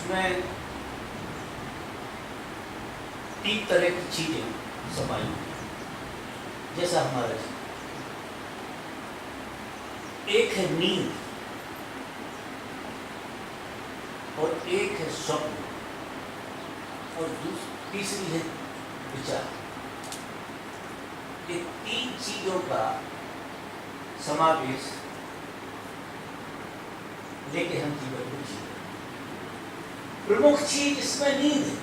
उसमें 3 तरह की चीजें समाई हुई हैं, जैसा हमारा जीवन। एक है नींद और एक है स्वप्न और तीसरी है विचार। ये 3 चीजों का समावेश लेके हम जीवन को जीते हैं। प्रमुख चीज इसमें नींद है।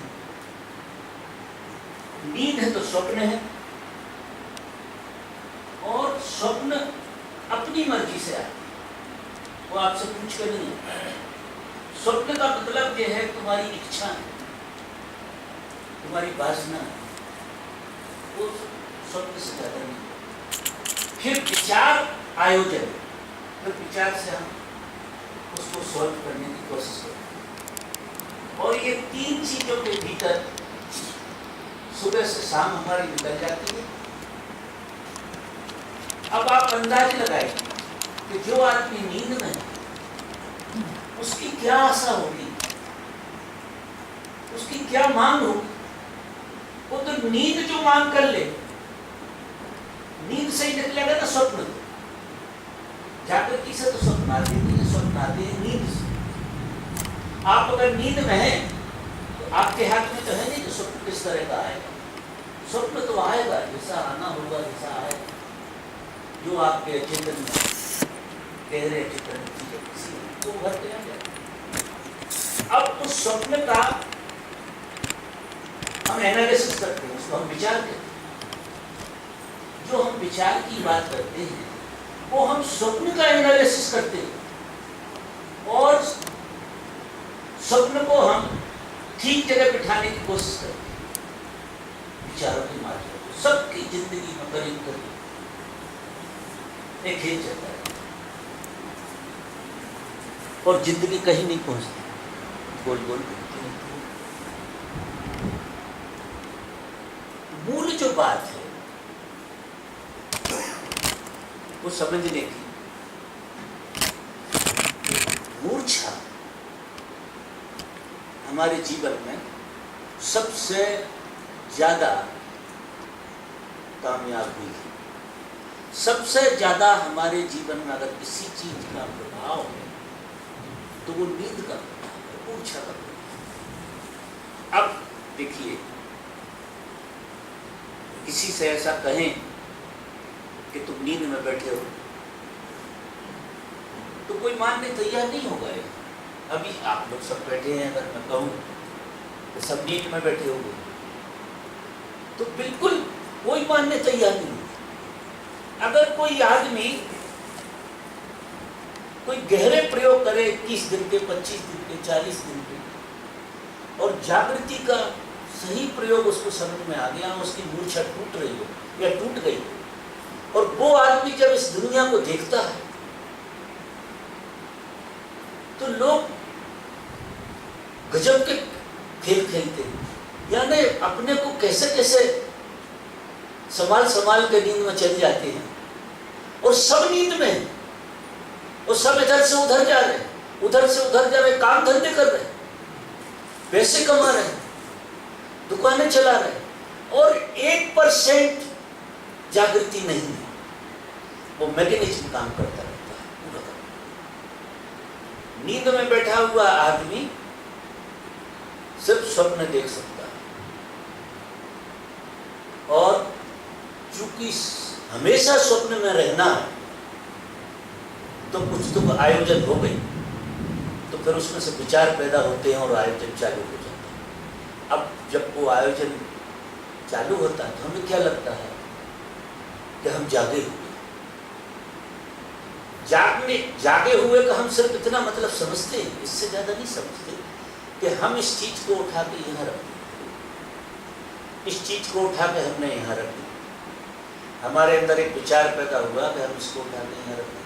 नींद है तो स्वप्न है, और स्वप्न अपनी मर्जी से आती है, वो आपसे पूछ कर नहीं आता। स्वप्न का मतलब यह है तुम्हारी इच्छा है, तुम्हारी वासना है, वो स्वप्न से ज्यादा नहीं। फिर विचार आयोजन, फिर विचार से हम उसको सॉल्व करने की कोशिश करते हैं। और ये 3 चीजों के भीतर सुबह से शाम हमारी निकल जाती है। अब आप अंदाज लगाइए कि जो आदमी नींद में है उसकी क्या आशा होगी, उसकी क्या मांग होगी। वो तो नींद जो मांग कर ले, नींद से ही निकलेगा ना स्वप्न। जागृति से तो स्वप्न आते हैं, स्वप्न आते हैं नींद से। आप अगर नींद में हैं तो आपके हाथ में तो है नहीं कि स्वप्न किस तरह का आएगा। स्वप्न तो आएगा, जैसा आना होगा, जैसा आएगा, जो आपके चिंतन में कह रहे चिंतन तो भर के आ जाए। अब उस स्वप्न का हम एनालिसिस करते हैं, उसको हम विचार करते हैं। जो हम विचार की बात करते हैं वो हम स्वप्न का एनालिसिस करते हैं, और स्वप्न को हम ठीक जगह बिठाने की कोशिश करते हैं विचारों के माध्यम से। सबकी जिंदगी में करीब करीब एक खेल चलता है, और जिंदगी कहीं नहीं पहुंचती, गोल गोल घूमती रहती है। मूल जो बात है वो समझने की, मूर्छा हमारे जीवन में सबसे ज्यादा कामयाब हुई है। सबसे ज्यादा हमारे जीवन में अगर किसी चीज का प्रभाव है तो वो नींद का प्रभाव है, मूर्छा का प्रभाव। अब देखिए, किसी से ऐसा कहें कि तुम नींद में बैठे हो तो कोई मानने तैयार नहीं होगा। अभी आप लोग सब बैठे हैं, अगर मैं कहूं तो सब नींद में बैठे होंगे तो बिल्कुल कोई मानने तैयार नहीं होगा। अगर कोई आदमी कोई गहरे प्रयोग करे 21 दिन के, 25 दिन के, 40 दिन के, और जागृति का सही प्रयोग उसको समझ में आ गया, उसकी मूर्छा टूट रही हो या टूट गई, और वो आदमी जब इस दुनिया को देखता है तो लोग गजब के खेल खेलते हैं, यानी अपने को कैसे कैसे संभाल के नींद में चले जाते हैं, और सब नींद में है, और सब इधर से उधर जा रहे हैं, उधर से उधर जा रहे, काम धंधे कर रहे हैं, पैसे कमा रहे हैं, दुकानें चला रहे हैं, और 1% जागृति नहीं है। वो मैकेनिज्म काम करता रहता है पूरा। नींद में बैठा हुआ आदमी सिर्फ स्वप्न देख सकता है, और चूंकि हमेशा स्वप्न में रहना है तो कुछ तो आयोजन हो गई, तो फिर उसमें से विचार पैदा होते हैं और आयोजन चालू हो जाता है। अब जब वो आयोजन चालू होता है तो हमें क्या लगता है कि हम जागे हुए। जागे हुए का हम सिर्फ इतना मतलब समझते हैं, इससे ज्यादा नहीं समझते कि हम इस चीज को उठा के यहाँ रख दें, इस चीज को उठा के हमने यहाँ रख दिया। हमारे अंदर एक विचार पैदा हुआ कि हम इसको उठा के यहाँ रख दें।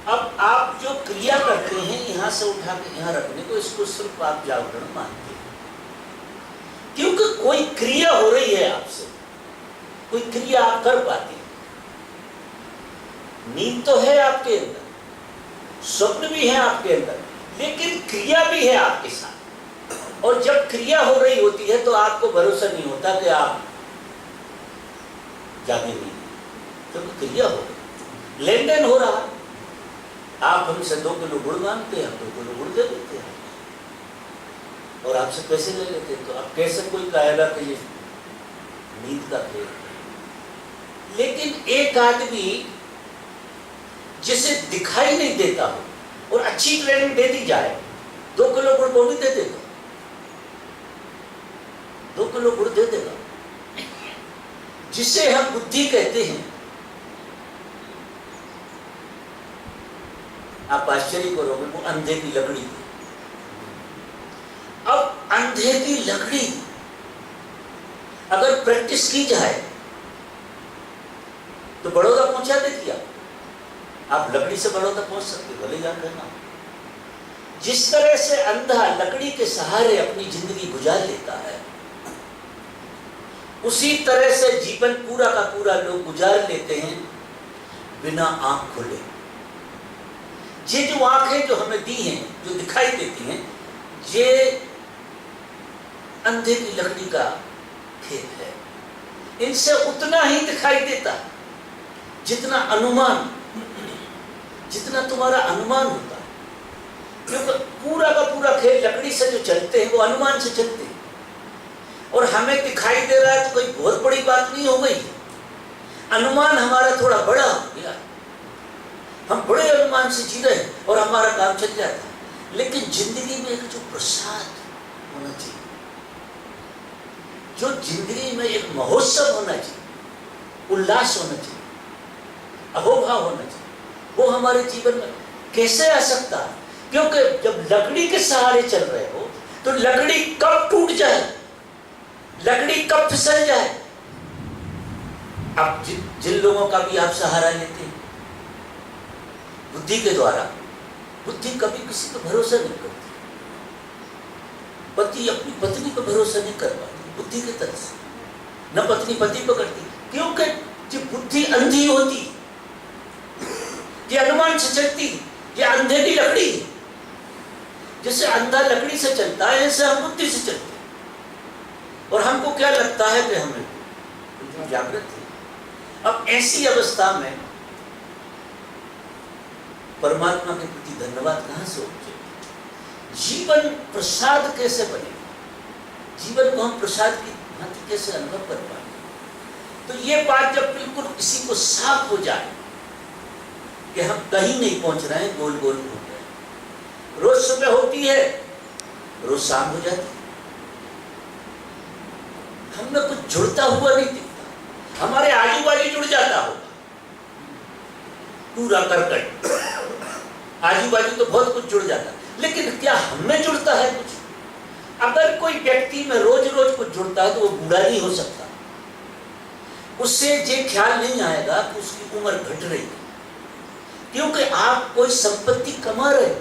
अब आप जो क्रिया करते हैं यहाँ से उठा के यहाँ रखने को, इसको सिर्फ आप जागरण मानते हैं, क्योंकि कोई क्रिया हो रही है आपसे, कोई क्रिया आप कर पाते हैं। नींद तो है आपके अंदर, स्वप्न भी है आपके अंदर, लेकिन क्रिया भी है आपके साथ। और जब क्रिया हो रही होती है तो आपको भरोसा नहीं होता कि आप जागे नहीं, क्योंकि क्रिया हो रही, लेन देन हो रहा। आप हमसे 2 किलो गुड़ मांगते हैं, हम 2 किलो गुड़ दे देते हैं और आपसे पैसे ले लेते हैं। तो अब कैसे कोई कहेगा कि ये नींद का खेल। लेकिन एक आदमी जिसे दिखाई नहीं देता हो और अच्छी ट्रेनिंग दे दी जाए, 2 किलो गुड़ वो भी दे देगा, 2 किलो गुड़ दे देगा। जिसे हम बुद्धि कहते हैं, आप आश्चर्य करोगे, वो अंधे की लकड़ी थी। अब अंधे की लकड़ी अगर प्रैक्टिस की जाए तो बड़ौदा पहुंचा देती आप लकड़ी से बड़ौदा पहुंच सकते, भले याद रहना। जिस तरह से अंधा लकड़ी के सहारे अपनी जिंदगी गुजार लेता है, उसी तरह से जीवन पूरा का पूरा लोग गुजार लेते हैं बिना आंख खोले। ये जो आंखें जो हमें दी हैं, जो दिखाई देती हैं, ये अंधे की लकड़ी का खेल है। इनसे उतना ही दिखाई देता जितना अनुमान, जितना तुम्हारा अनुमान होता है, क्योंकि पूरा का पूरा खेल लकड़ी से जो चलते हैं वो अनुमान से चलते हैं। और हमें दिखाई दे रहा है तो कोई बहुत बड़ी बात नहीं हो गई, अनुमान हमारा थोड़ा बड़ा हो गया, हम बड़े अनुमान से जी रहे हैं और हमारा काम चल जाता है। लेकिन जिंदगी में एक जो प्रसाद होना चाहिए, जो जिंदगी में एक महोत्सव होना चाहिए, उल्लास होना चाहिए, अहोभाव होना चाहिए, वो हमारे जीवन में कैसे आ सकता? क्योंकि जब लकड़ी के सहारे चल रहे हो तो लकड़ी कब टूट जाए, लकड़ी कब फिसल जाए। अब जिन लोगों का भी आप सहारा लेते हैं बुद्धि के द्वारा, बुद्धि कभी किसी पर भरोसा नहीं करती। पति अपनी पत्नी पर भरोसा नहीं कर पाती बुद्धि की तरह से, न पत्नी पति पर करती, क्योंकि जो बुद्धि अंधी होती, ये अनुमान से चलती, ये अंधे की लकड़ी है। जैसे अंधा लकड़ी से चलता है, ऐसे हम बुद्धि से चलते हैं और हमको क्या लगता है कि हमें जागृत है। अब ऐसी अवस्था में परमात्मा के प्रति धन्यवाद कहां से उपजे? जीवन प्रसाद कैसे बनेगा? जीवन को हम प्रसाद की भांति कैसे अनुभव कर पाएंगे? तो ये बात जब बिल्कुल किसी को साफ हो जाए कि हम कहीं नहीं पहुंच रहे हैं, गोल गोल घूम रहे हैं। रोज सुबह होती है, रोज शाम हो जाती है, हमें कुछ जुड़ता हुआ नहीं दिखता। हमारे आजू बाजू जुड़ जाता होगा पूरा करकट, आजू बाजू तो बहुत कुछ जुड़ जाता, लेकिन क्या हमें जुड़ता है कुछ? अगर कोई व्यक्ति में रोज रोज कुछ जुड़ता है तो वो बूढ़ा नहीं हो सकता। उससे ये ख्याल नहीं आएगा कि उसकी उम्र घट रही है, क्योंकि आप कोई संपत्ति कमा रहे हो,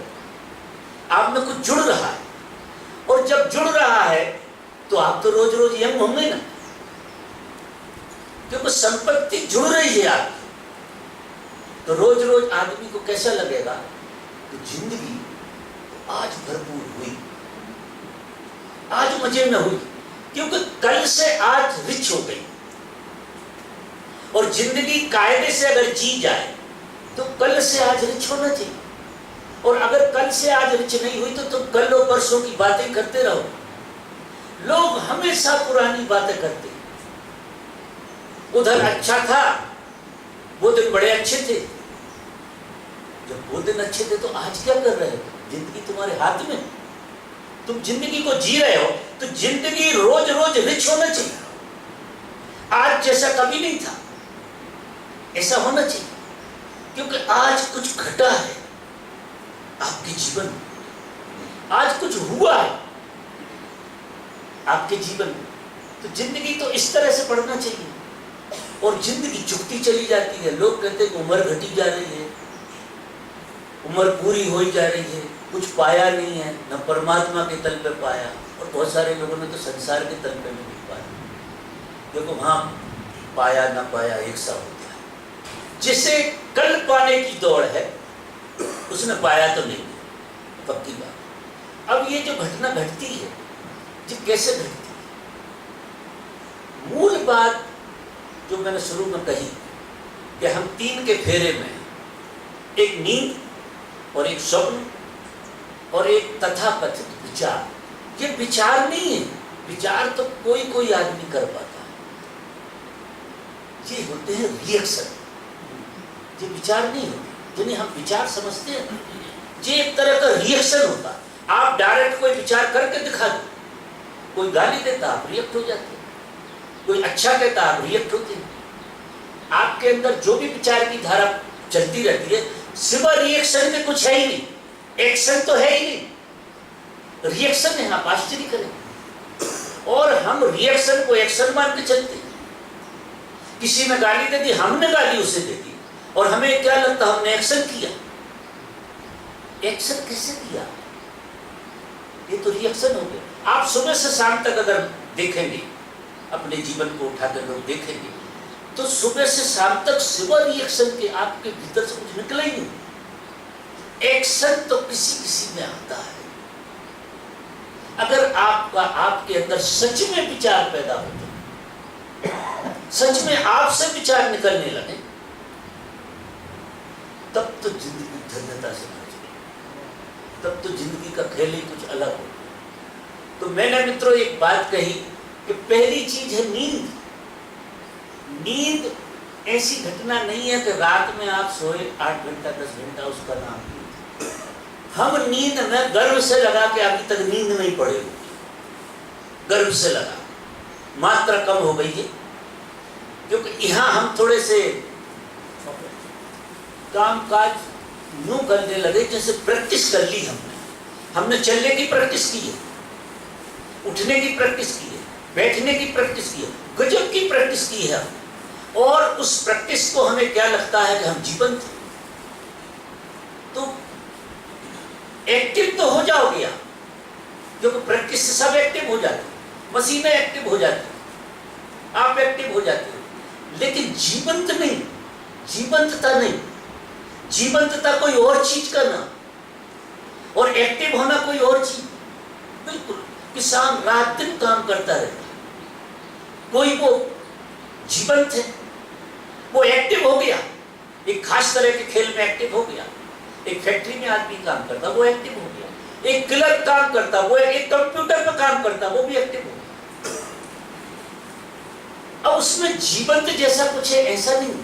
आप में कुछ जुड़ रहा है। और जब जुड़ रहा है तो आप तो रोज रोज यंग होंगे ना, क्योंकि संपत्ति जुड़ रही है आपकी। तो रोज रोज आदमी को कैसा लगेगा कि जिंदगी आज भरपूर हुई, आज मजे में हुई, क्योंकि कल से आज रिच हो गई। और जिंदगी कायदे से अगर जी जाए तो कल से आज रिच होना चाहिए। और अगर कल से आज रिच नहीं हुई तो तुम कल और परसों की बातें करते रहो। लोग हमेशा पुरानी बातें करते, उधर अच्छा था, वो दिन बड़े अच्छे थे। जब वो दिन अच्छे थे तो आज क्या कर रहे हो? जिंदगी तुम्हारे हाथ में, तुम जिंदगी को जी रहे हो तो जिंदगी रोज रोज रिच होना चाहिए। आज जैसा कभी नहीं था ऐसा होना चाहिए, क्योंकि आज कुछ घटा है आपके जीवन में, आज कुछ हुआ है आपके जीवन में। तो जिंदगी तो इस तरह से पढ़ना चाहिए। और जिंदगी चुकती चली जाती है। लोग कहते हैं उम्र घटी जा रही है, उम्र पूरी हो जा रही है, कुछ पाया नहीं है, न परमात्मा के तल पे पाया। और बहुत सारे लोगों ने तो संसार के तल पे भी नहीं पाया, क्योंकि वहां पाया ना पाया एक सा होता है। जिसे कल पाने की दौड़ है उसने पाया तो नहीं, पक्की बात। अब ये जो घटना घटती है ये कैसे घटती है? मूल बात जो मैंने शुरू में कही कि हम तीन के फेरे में, एक नींद और एक स्वप्न और एक तथाकथित विचार। ये विचार नहीं है, विचार तो कोई कोई आदमी कर पाता है, ये होते हैं रिएक्शन। ये विचार नहीं होते जिन्हें हम विचार समझते हैं, ये एक तरह का रिएक्शन होता है। आप डायरेक्ट कोई विचार करके दिखा दो, कोई गाली देता आप रिएक्ट हो जाते हैं, कोई अच्छा कहता आप रिएक्ट होते हैं। आपके अंदर जो भी विचार की धारा चलती रहती है, सिवा रिएक्शन में कुछ है ही नहीं, एक्शन तो है ही नहीं, रिएक्शन है। आप आश्चर्य करें, और हम रिएक्शन को एक्शन मान के चलते हैं। किसी ने गाली दे दी, हमने गाली उसे दे दी, और हमें क्या लगता हमने एक्शन किया। एक्शन कैसे किया? ये तो रिएक्शन हो गया। आप सुबह से शाम तक अगर देखेंगे, अपने जीवन को उठाकर लोग देखेंगे, तो सुबह से शाम तक सिवा रिएक्शन के आपके भीतर से कुछ निकला ही नहीं। एक्शन तो किसी किसी में आता है। अगर आपके अंदर सच में विचार पैदा हो, सच में आपसे विचार निकलने लगे, तब तो जिंदगी धन्यता से भर जाए, तब तो जिंदगी का खेल ही कुछ अलग हो। तो मैंने मित्रों एक बात कही कि पहली चीज है नींद। नींद ऐसी घटना नहीं है कि रात में आप सोए 8 घंटा 10 घंटा, उसका नाम नींद। हम नींद में गर्व से लगा के अभी तक नींद नहीं पड़े हुए, गर्व से लगा, मात्रा कम हो गई है, क्योंकि यहां हम थोड़े से काम काज यूं करने लगे जैसे प्रैक्टिस कर ली हमने चलने की प्रैक्टिस की है, उठने की प्रैक्टिस की है, बैठने की प्रैक्टिस की है, गजब की प्रैक्टिस की है। और उस प्रैक्टिस को हमें क्या लगता है कि हम जीवंत, तो एक्टिव तो हो जाओगे आप, क्योंकि प्रैक्टिस से सब एक्टिव हो जाते हैं, मशीनें एक्टिव हो जाती हैं, आप एक्टिव हो जाते हो, लेकिन जीवंत नहीं, जीवंतता नहीं। जीवंतता कोई और चीज का नाम, और एक्टिव होना कोई और चीज। बिल्कुल किसान रात दिन काम करता रहता, कोई वो जीवंत है, वो एक्टिव हो गया, एक खास तरह के खेल में एक्टिव हो गया। एक फैक्ट्री में आदमी काम करता, वो एक्टिव हो गया। एक क्लर्क काम करता, वो एक कंप्यूटर पर काम करता, वो भी एक्टिव हो गया। अब उसमें जीवंत जैसा कुछ है ऐसा नहीं,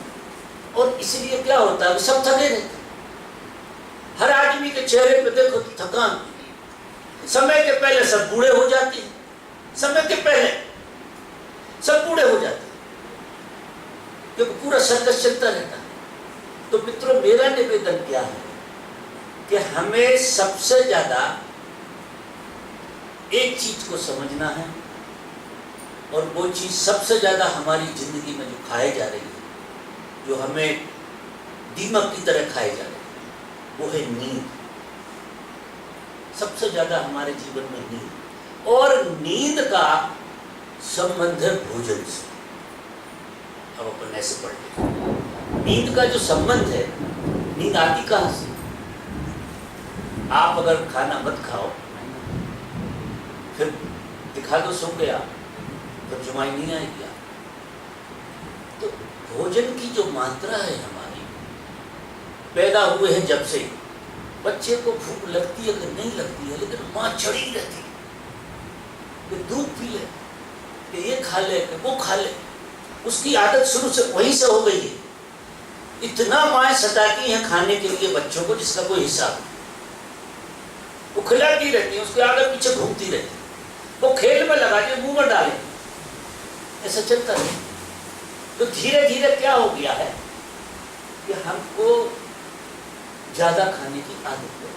और इसलिए क्या होता है, सब थके रहते। हर आदमी के चेहरे पे देखो थकान। समय के पहले सब बूढ़े हो जाते हैं, समय के पहले सब बूढ़े हो जाते हैं, क्योंकि पूरा सर्कस चलता रहता है। तो मित्रों, मेरा निवेदन क्या है कि हमें सबसे ज्यादा एक चीज को समझना है, और वो चीज सबसे ज्यादा हमारी जिंदगी में जो खाई जा रही है, जो हमें दीमक की तरह खाई जा रही है, वो है नींद। सबसे ज्यादा हमारे जीवन में नींद, और नींद का संबंध है भोजन से। अब अपन ऐसे पढ़ लें, नींद का जो संबंध है, नींद आती कहां से? आप अगर खाना मत खाओ, फिर दिखा दो सो गया, तो जुमाई नहीं आएगी। तो भोजन की जो मात्रा है हमारी, पैदा हुए हैं जब से, बच्चे को भूख लगती है कि नहीं लगती है, लेकिन माँ चढ़ी रहती है कि दूध पी ले, कि ये खा ले, कि वो खा ले। उसकी आदत शुरू से वहीं से हो गई है। इतना माँ सताती हैं खाने के लिए बच्चों को जिसका कोई हिसाब नहीं। वो खिलाती रहती है, उसके आगे पीछे घूमती रहती है, वो खेल में लगा के मुंह में डाले, ऐसा चलता है। तो धीरे धीरे क्या हो गया है कि हमको ज्यादा खाने की आदत है।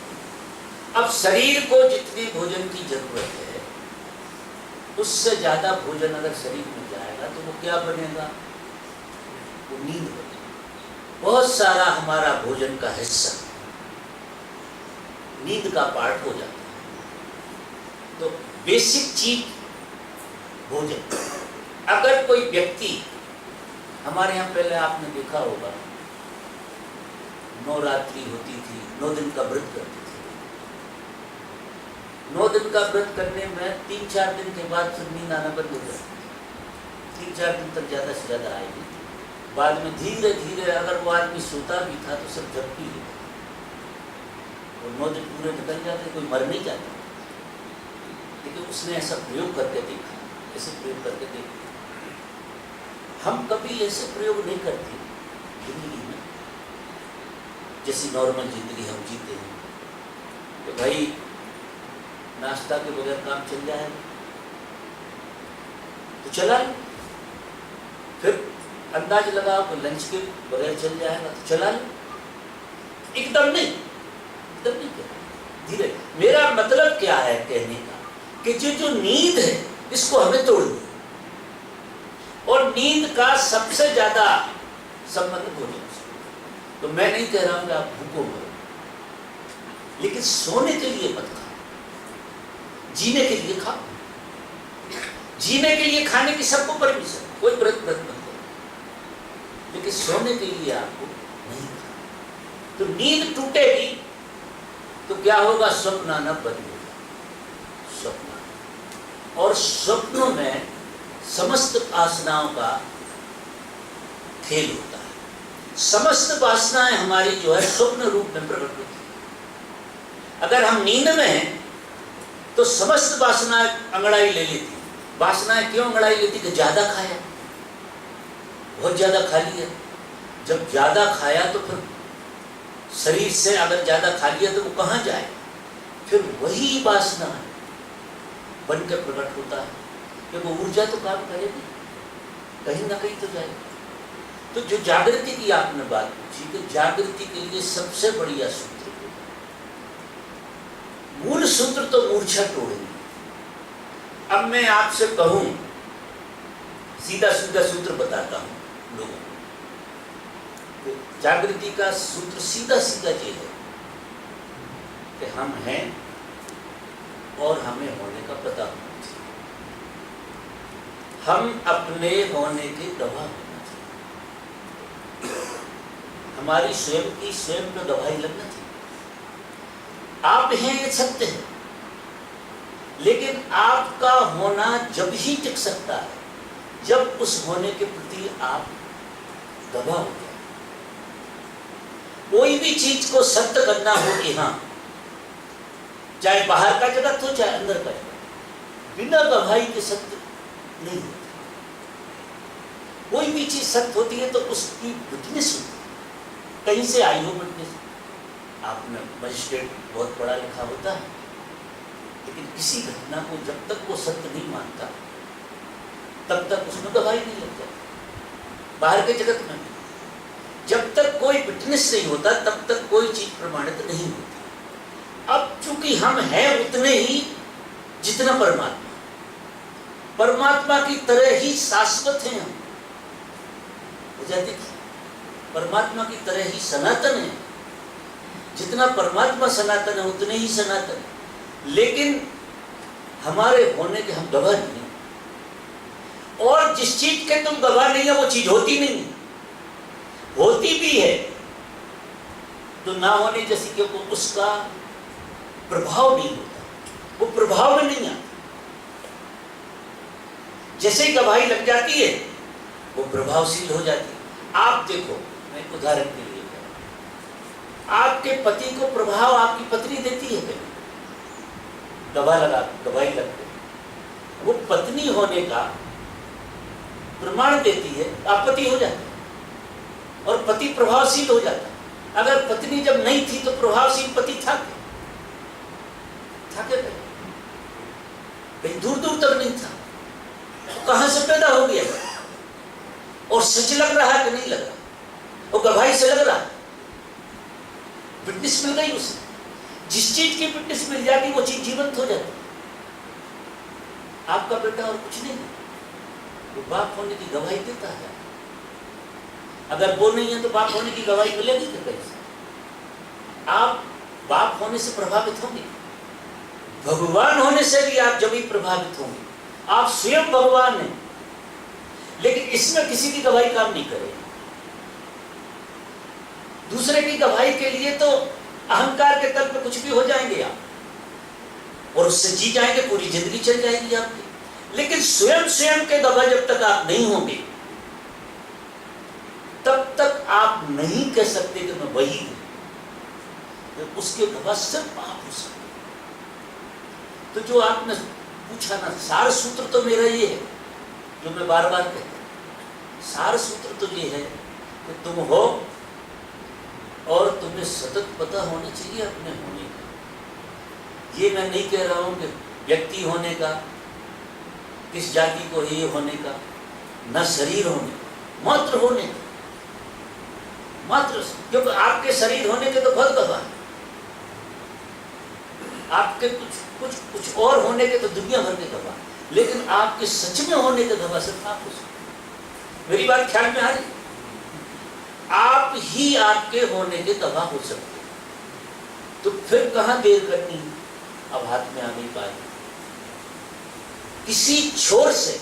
अब शरीर को जितनी भोजन की जरूरत है, उससे ज्यादा भोजन अगर शरीर में जाएगा तो वो क्या बनेगा? वो नींद बनेगा। बहुत सारा हमारा भोजन का हिस्सा नींद का पार्ट हो जाता है। तो बेसिक चीज भोजन। अगर कोई व्यक्ति, हमारे यहाँ पहले आपने देखा होगा, नवरात्रि होती थी, 9 दिन का व्रत करती थी, 9 दिन का व्रत करने में 3-4 दिन के बाद फिर नींद आना बंद हो जाती, 3-4 दिन तक ज़्यादा से ज़्यादा आएगी। बाद में धीरे धीरे अगर वो आदमी सोता भी था तो सब झपकी लेता, और 9 दिन पूरे निकल जाते, कोई मर नहीं जाता। लेकिन उसने ऐसा प्रयोग करके देखा, ऐसे प्रयोग करके देखा। हम कभी ऐसे प्रयोग नहीं करते जिंदगी में, जैसी नॉर्मल जिंदगी हम जीते हैं कि भाई नाश्ता के बगैर काम चल जाएगा तो चला लो, फिर अंदाज लगाओ कि लंच के बगैर चल जाएगा तो चला लो। एकदम नहीं, एकदम नहीं कहना, धीरे। मेरा मतलब क्या है कहने का कि जो नींद है इसको हमें तोड़ दो, और नींद का सबसे ज्यादा संबंध भोजन से। तो मैं नहीं कह रहा हूं कि आप भूखो मरो, लेकिन सोने के लिए मत खाओ, जीने के लिए खाओ। जीने के लिए खाने की सबको परमिशन, कोई व्रत मत करो, लेकिन सोने के लिए आपको नहीं खाना। तो नींद टूटेगी तो क्या होगा? स्वप्न आना बंद होगा, स्वप्न। और स्वप्नों में समस्त वासनाओं का खेल होता है। समस्त वासनाएं हमारी जो है स्वप्न रूप में प्रकट होती है। अगर हम नींद में हैं तो समस्त वासनाएं अंगड़ाई ले लेती। वासनाएं क्यों अंगड़ाई लेती? कि ज्यादा खाया, बहुत ज्यादा खा लिया। जब ज्यादा खाया तो फिर शरीर से अगर ज्यादा खा लिया तो वो कहाँ जाए? फिर वही वासना बनकर प्रकट होता है कि वो ऊर्जा तो काम करेगी, कहीं ना कहीं तो जाएगी। तो जो जागृति की आपने बात पूछी, तो जागृति के लिए सबसे बढ़िया सूत्र, मूल सूत्र तो मूर्छा तोड़नी। अब मैं आपसे कहूं, सीधा सीधा सूत्र बताता हूं लोगों को। जागृति का सूत्र सीधा सीधा ये है कि हम हैं और हमें होने का पता होना चाहिए। हम अपने होने के गवाह होना चाहिए। हमारी स्वयं की स्वयं पर गवाही लगना चाहिए। आप हैं ये सत्य है, लेकिन आपका होना जब ही टिक सकता है जब उस होने के प्रति आप गवाह हो जाए। कोई भी चीज को सत्य करना हो कि हाँ, चाहे बाहर का जगत हो चाहे अंदर का जगत, बिना गवाही के सत्य नहीं होता। कोई भी चीज सत्य होती है तो उसकी विटनेस होती है, कहीं से आई हो विटनेस। आपने मजिस्ट्रेट बहुत पढ़ा लिखा होता है, लेकिन किसी घटना को जब तक वो सत्य नहीं मानता तब तक उसमें गवाही नहीं लग जाती। बाहर के जगत में जब तक कोई विटनेस नहीं होता तब तक कोई चीज प्रमाणित नहीं होती। अब चूंकि हम हैं उतने ही जितना परमात्मा, परमात्मा की तरह ही शाश्वत हैं हम, हो जाती परमात्मा की तरह ही सनातन है। जितना परमात्मा सनातन है उतने ही सनातन है, लेकिन हमारे होने के हम गवाह नहीं। और जिस चीज के तुम गवाह नहीं है वो चीज होती नहीं है, होती भी है तो ना होने जैसी, क्योंकि उसका प्रभाव नहीं होता, वो प्रभाव में नहीं आता। जैसे ही गवाही लग जाती है वो प्रभावशील हो जाती है। आप देखो, मैं एक उदाहरण के लिए, आपके पति को प्रभाव आपकी पत्नी देती है, गवाही लगती है, वो पत्नी होने का प्रमाण देती है, आप पति हो जाते हैं और पति प्रभावशील हो जाता है। अगर पत्नी जब नहीं थी तो प्रभावशील पति था क्या? कहीं दूर दूर तक नहीं था, तो कहां से पैदा हो गया? और सच लग रहा है कि नहीं लग रहा? वो गवाही से लग रहा है, विटनेस मिल गई उसे। जिस चीज की विटनेस मिल जाती वो चीज जीवंत हो जाती। आपका बेटा और कुछ नहीं, वो बाप होने की गवाही देता है। अगर वो नहीं है तो बाप होने की गवाही मिलेगी कैसे? आप बाप होने से प्रभावित होंगे, भगवान होने से भी आप जब ही प्रभावित होंगे। आप स्वयं भगवान हैं, लेकिन इसमें किसी की गवाही काम नहीं करेगी। दूसरे की गवाही के लिए तो अहंकार के तल पे कुछ भी हो जाएंगे आप। और उससे जी जाएंगे, पूरी जिंदगी चल जाएगी आपकी। लेकिन स्वयं के गवाह जब तक आप नहीं होंगे, तब तक आप नहीं कह सकते कि मैं वही हूं। तो उसके गवाह सिर्फ आप हो सकते। तो जो आपने पूछा ना, सार सूत्र तो मेरा ये है जो मैं बार बार कहता हूं। सार सूत्र तो ये है कि तुम हो और तुम्हें सतत पता होना चाहिए अपने होने का। ये मैं नहीं कह रहा हूं कि व्यक्ति होने का, किस जाति को ये होने का, न शरीर होने का, मात्र होने का, मात्र। क्योंकि आपके शरीर होने के तो बहुत गवाह है, आपके कुछ और होने के तो दुनिया भर के गवाह, लेकिन आपके सच में होने के गवाह सिर्फ आप हो सकते। मेरी बात ख्याल में आ रही? आप ही आपके होने के गवाह हो सकते। तो फिर कहां देर करनी है? अब हाथ में आ गई बात। किसी छोर से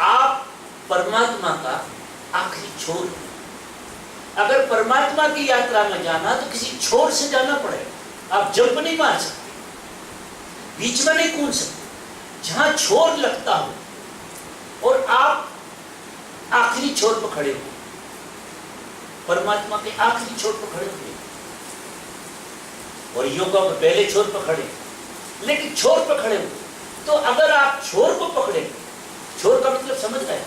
आप परमात्मा का आखिरी छोर है। अगर परमात्मा की यात्रा में जाना तो किसी छोर से जाना पड़ेगा। आप जंप नहीं मार सकते, बीच में नहीं कूद सकते। जहां छोर लगता हो और आप आखिरी छोर पर खड़े हो, परमात्मा के आखिरी छोर पर खड़े हुए, और योगा के पहले छोर पर खड़े, लेकिन छोर पर खड़े हुए। तो अगर आप छोर को पकड़े, छोर का मतलब समझ गए?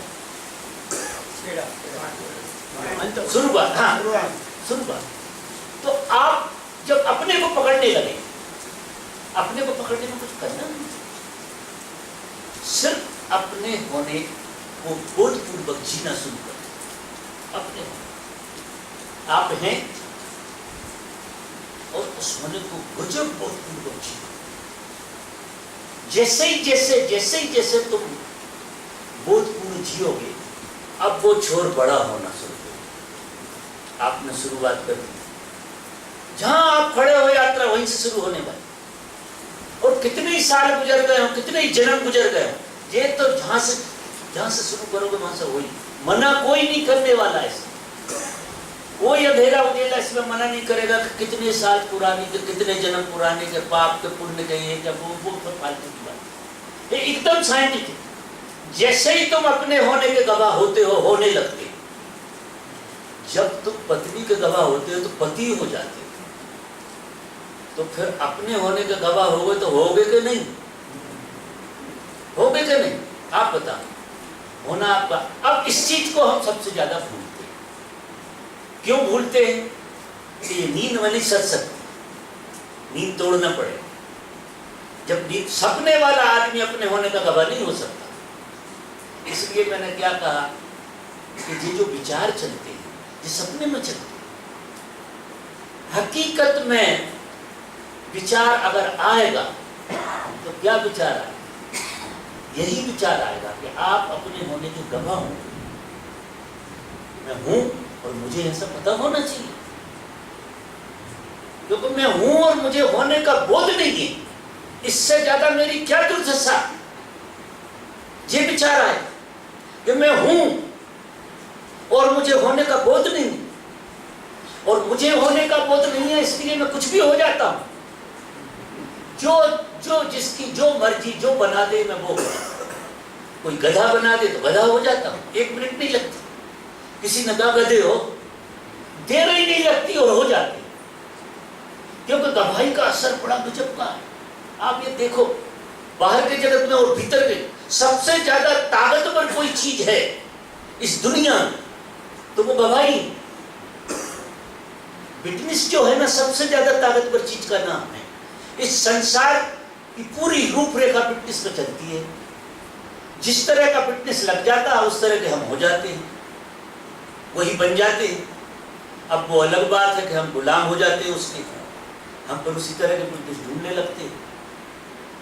शुरुआत, हाँ शुरुआत। तो आप जब अपने को पकड़ने लगे, अपने को पकड़ने में कुछ करना नहीं, सिर्फ अपने होने को बोधपूर्वक जीना शुरू करें। अपने आप हैं और उस होने को गजब बोधपूर्वक जीना। जैसे ही तुम बोधपूर्ण जियोगे, अब वो छोर बड़ा होना शुरू हो। आपने शुरुआत कर दी, जहां आप खड़े हो यात्रा वहीं से शुरू होने वाली। और कितने ही साल गुजर गए हो, कितने ही जन्म गुजर गए हो, ये तो जहां से शुरू करोगे वहां से वही। मना कोई नहीं करने वाला है, कोई अंधेरा उधेरा इसमें मना नहीं करेगा कि कितने साल पुरानी के, कितने जन्म पुराने के, पाप के पुण्य के, ये क्या वो फालतू की बात। ये एकदम साइंटिफिक। जैसे ही तुम अपने होने के गवाह होते हो, होने लगते। जब तुम पत्नी के गवाह होते हो तो पति हो जाते हो। तो फिर अपने होने के गवाह हो गए तो होगे कि नहीं? होगे कि नहीं? आप बताओ। होना आपका। अब इस चीज को हम सबसे ज्यादा भूलते हैं। क्यों भूलते हैं? कि ये नींद वाली सत्संग, नींद तोड़ना पड़ेगा। जब नींद, सपने वाला आदमी अपने होने का गवाह नहीं हो सकता। इसलिए मैंने क्या कहा कि ये जो विचार चलते हैं, ये सपने में चलते हैं। हकीकत में विचार अगर आएगा तो क्या विचार आएगा? यही विचार आएगा कि आप अपने होने के गवाह हो। मैं हूं और मुझे ऐसा पता होना चाहिए, क्योंकि मैं हूं और मुझे होने का बोध नहीं है। इससे ज्यादा मेरी क्या दुर्दशा। ये विचार आए कि मैं हूं और मुझे होने का बोध नहीं है, और मुझे होने का बोध नहीं है इसलिए मैं कुछ भी हो जाता हूं। जो जिसकी जो मर्जी जो बना दे मैं वो करूं। कोई गधा बना दे तो गधा हो जाता हूं, 1 मिनट नहीं लगती। किसी ने कहा गधे हो, देर ही नहीं लगती और हो जाती। क्योंकि गवाही का असर बड़ा गजब का है। आप ये देखो, बाहर के जगत में और भीतर के, सबसे ज्यादा ताकतवर कोई चीज है इस दुनिया में तो वो गवाही। विटनेस जो है ना, सबसे ज्यादा ताकतवर चीज का नाम है। इस संसार की पूरी रूपरेखा फिटनेस पे चलती है। जिस तरह का फिटनेस लग जाता है उस तरह के हम हो जाते हैं, वही बन जाते हैं। अब वो अलग बात है कि हम गुलाम हो जाते हैं उसके, हम पर उसी तरह के फिटनेस ढूंढने लगते हैं।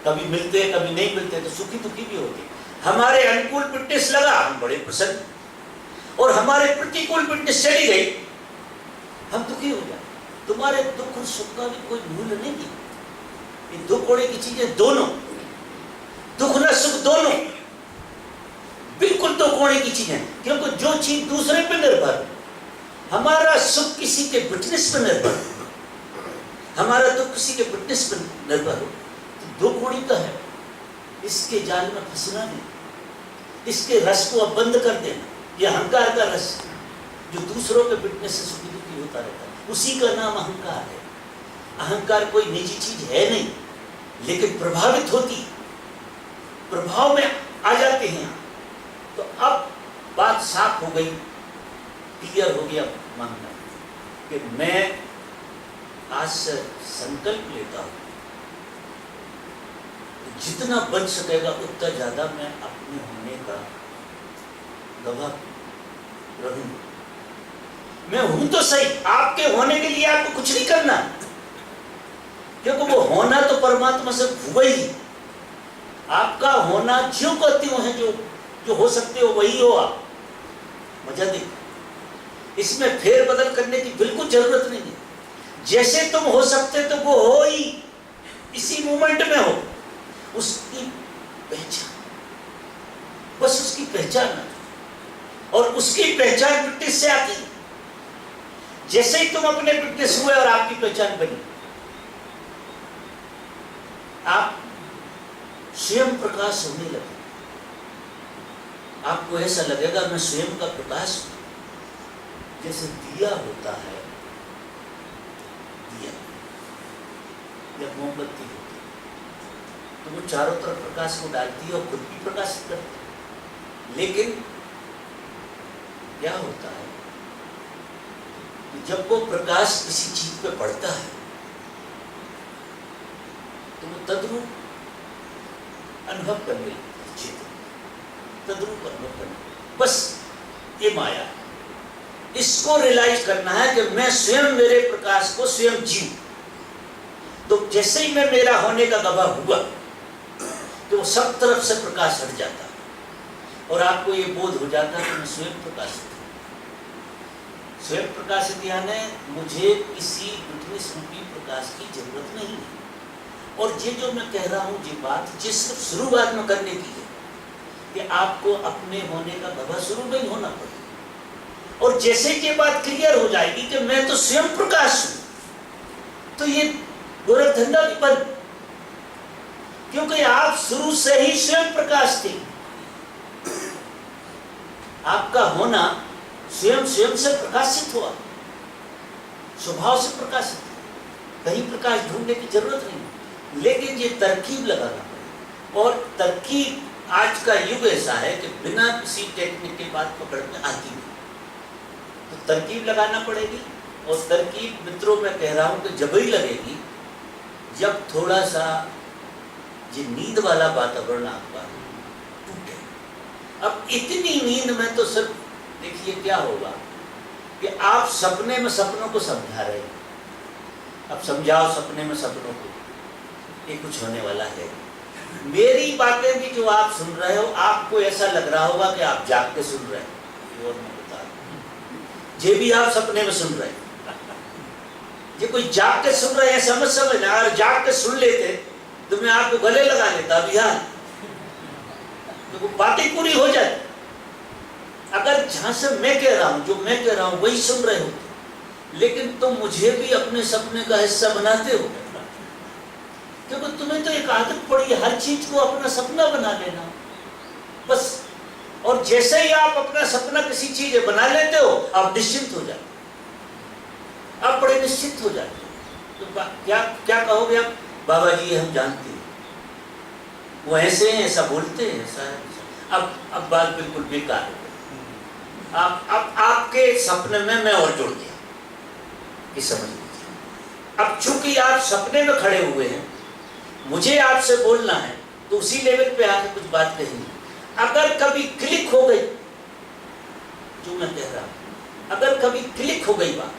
कभी मिलते हैं कभी नहीं मिलते, तो सुखी दुखी भी होते। हमारे अनुकूल फिटनेस लगा, हम बड़े प्रसन्न, और हमारे प्रतिकूल फिटनेस चली गई, हम दुखी हो जाते। तुम्हारे दुख और सुख का भी कोई मूल्य नहीं है। दुख होने की चीजें दोनों, दुख न सुख दोनों बिल्कुल दुख होने की चीजें। क्योंकि जो चीज दूसरे पे निर्भर, हमारा सुख किसी के फिटनेस पर निर्भर, हमारा दुख किसी के फिटनेस पर निर्भर हो, तो दो कोड़ी का है, इसके जाल में फंसना नहीं, इसके रस को अब बंद कर देना। ये अहंकार का रस जो दूसरों के पिटने से सुखी दुखी होता रहता है, उसी का नाम अहंकार है। अहंकार कोई निजी चीज है नहीं, लेकिन प्रभावित होती, प्रभाव में आ जाते हैं। तो अब बात साफ हो गई, क्लियर हो गया मानना कि मैं आज से संकल्प लेता हूं, जितना बच सकेगा उतना ज्यादा मैं अपने होने का गवाह रहूंगा। मैं हूं तो सही, आपके होने के लिए आपको कुछ नहीं करना, क्योंकि वो होना तो परमात्मा से हुआ ही। आपका होना ज्यों को त्यों है, जो हो सकते हो वही हो आप। मजा देखो, इसमें फेर बदल करने की बिल्कुल जरूरत नहीं है। जैसे तुम हो सकते तो वो हो ही, इसी मोमेंट में हो। उसकी पहचान, बस उसकी पहचान है, और उसकी पहचान फिटनेस से आती है। जैसे ही तुम अपने फिटनेस हुए और आपकी पहचान बनी, आप स्वयं प्रकाश होने लगे। आपको ऐसा लगेगा मैं स्वयं का प्रकाश हूं। जैसे दिया होता है, दिया या मोमबत्ती होती है, तो वो चारों तरफ प्रकाश को डालती है और खुद भी प्रकाशित करती है। लेकिन क्या होता है, जब वो प्रकाश किसी चीज पे पड़ता है तो वो तद्रूप अनुभव करने लगता है, तद्रूप अनुभव करने। बस ये माया, इसको रियलाइज करना है कि मैं स्वयं मेरे प्रकाश को स्वयं जीऊं। तो जैसे ही मैं मेरा होने का गवाह हुआ, तो वो सब तरफ से प्रकाश हट जाता है और आपको ये बोध हो जाता है कि मैं स्वयं प्रकाशित हूं। स्वयं प्रकाशित यानी मुझे किसी फिटनेस रूपी प्रकाश की जरूरत नहीं है। और ये जो मैं कह रहा हूं, ये बात जिस शुरुआत में करने की है कि आपको अपने होने का गवाह शुरू में ही होना पड़ेगा। और जैसे ये बात क्लियर हो जाएगी कि मैं तो स्वयं प्रकाश हूं, तो ये गोरख धंधा भी बंद, क्योंकि आप शुरू से ही स्वयं प्रकाश थे। आपका होना स्वयं से प्रकाशित हुआ, स्वभाव से प्रकाशित, कहीं प्रकाश ढूंढने की जरूरत नहीं। लेकिन ये तरकीब लगाना पड़ेगा, और तरकीब आज का युग ऐसा है कि बिना किसी टेक्निक के बात पकड़ में आती नहीं। तो तरकीब लगाना पड़ेगी, और तरकीब मित्रों मैं कह रहा हूं कि जब ही लगेगी जब थोड़ा सा ये नींद वाला वातावरण आपका टूटे। अब इतनी नींद में तो सिर्फ देखिए क्या होगा कि आप सपने में सपनों को समझा रहे हैं। अब समझाओ सपने में सपनों को, ये कुछ होने वाला है। मेरी बातें भी जो आप सुन रहे हो, आपको ऐसा लग रहा होगा कि आप जाग के सुन रहे हो। और मैं बता दूं, ये भी आप सपने में सुन रहे हैं। ये कोई जाग के सुन रहे हैं समझना। अगर जाग के सुन लेते तो मैं आपको गले लगा लेता अभी, हाँ, तो वो बातें पूरी हो जाती। अगर जहां से मैं कह रहा हूं, जो मैं कह रहा हूं वही सुन रहे हो, लेकिन तुम मुझे भी अपने सपने का हिस्सा बनाते हो, क्योंकि तुम्हें तो एक आदत पड़ी है हर चीज को अपना सपना बना लेना, बस। और जैसे ही आप अपना सपना किसी चीज बना लेते हो, आप निश्चिंत हो जाते, आप बड़े निश्चित हो जाते। तो क्या कहोगे आप, बाबा जी हम जानते हैं, वो ऐसे हैं, ऐसा बोलते हैं, ऐसा है। अब बात बिल्कुल बेकार हो गई। अब आपके सपने में मैं और जुड़ गया, ये समझ लीजिए। अब चूंकि आप सपने में खड़े हुए हैं, मुझे आपसे बोलना है, तो उसी लेवल पे आके कुछ बात कहेंगे। अगर कभी क्लिक हो गई जो मैं कह रहा हूं, अगर कभी क्लिक हो गई बात,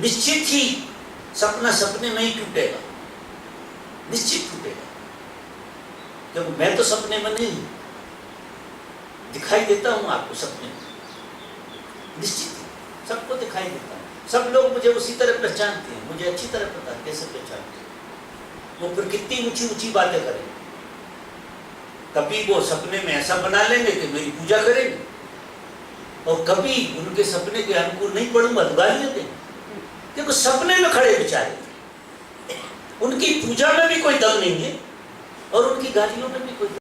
निश्चित ही सपना सपने में ही टूटेगा, निश्चित टूटेगा। क्योंकि मैं तो सपने में नहीं दिखाई देता हूं आपको, सपने में निश्चित सबको दिखाई देता हूं। सब लोग मुझे उसी तरह पहचानते हैं, मुझे अच्छी तरह पता है कैसे पहचानते हैं। वो फिर कितनी ऊंची ऊंची बातें करें, कभी वो सपने में ऐसा बना लेंगे कि मेरी पूजा करेंगे, और कभी उनके सपने के अनुकूल नहीं पड़ूंगा तो गालियां देंगे, क्योंकि सपने में खड़े बेचारे, उनकी पूजा में भी कोई दम नहीं है, और उनकी गालियों में भी कोई